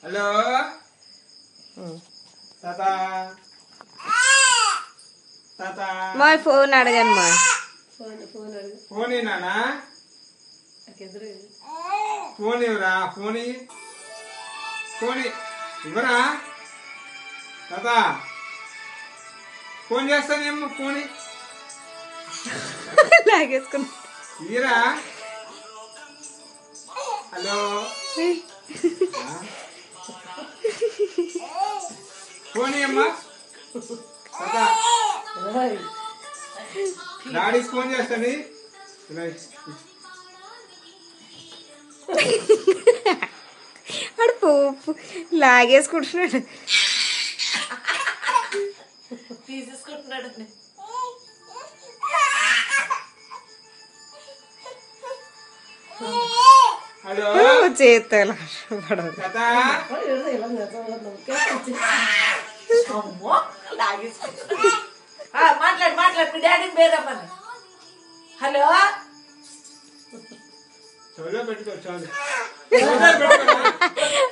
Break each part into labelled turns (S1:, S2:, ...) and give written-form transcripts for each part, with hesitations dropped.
S1: hello తాత తాత
S2: మా ఫోన్ అడగను మా
S1: ఫోన్ నానా ఫోన్ ఇవ్వరా ఫోన్ ఫోన్ ఇవ్వరా తాత ఫోన్ చేస్తానేమో ఫోన్
S2: లాగేసుకున్నా
S1: ఇరా హలో ఫోన్ అమ్మా డాడీకి ఫోన్ చేస్తాను
S2: అడు పోపు లాగేసుకుంటున్నాడు
S3: తీసేసుకుంటున్నాడు
S1: హలో
S2: చేస్తాను
S1: కదా
S3: అమ్మో లాగేసుకుంటున్నాడు మాట్లాడు మాట్లాడు మీ డాడీని పేరమ్మని హలో
S1: చౌలో పెట్టుకో చౌలో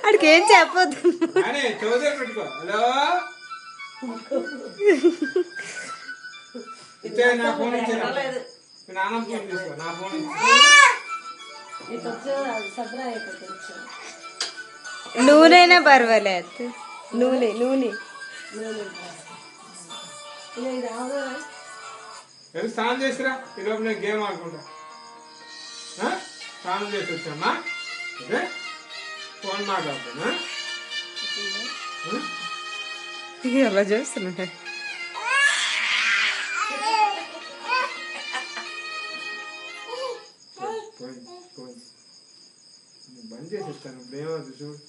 S2: అడికి ఏం చెప్పొద్దు
S1: అనే చౌదరి పెట్టుకో హలో ఇచ్చే నా ఫోన్ ఇచ్చాను మీ నాన్న ఫోన్ తీసుకో నా ఫోన్
S2: నూనెనా పర్వాలేదు నూనె నూనె
S1: వెళ్ళి స్నానం చేసిరా ఈలోపు నేను గేమ్ ఆడుకుంటా స్నానం చేసి వచ్చామా అదే ఫోన్ మాట్లాడుతున్నా
S2: ఎలా చేస్తున్నాడు
S1: బంద్ చేసేస్తాను ఇప్పుడు ఏమవుతుంది చూడు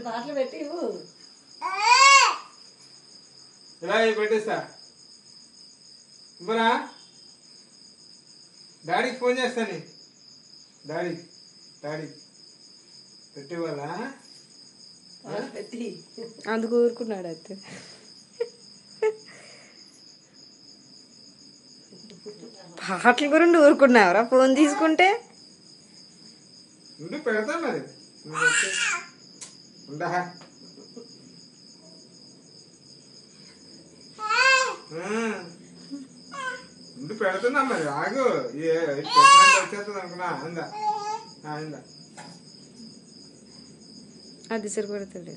S3: పాటలు పెట్టి
S1: ఇలా పెట్టేస్తా ఇవ్వరా డాడీకి ఫోన్ చేస్తాను డాడీ డాడీ పెట్టేవాళ్ళ
S3: పెట్టి
S2: అందుకు ఊరుకున్నాడు అయితే పాటల గురించి ఊరుకున్నావురా ఫోన్ తీసుకుంటే
S1: ఉండి పెడతా మరి ఉండా ఉండి పెడుతున్నా మరి ఆగు వచ్చేస్తుంది అనుకున్నా అందా అందా
S2: అది సరిపడతాడు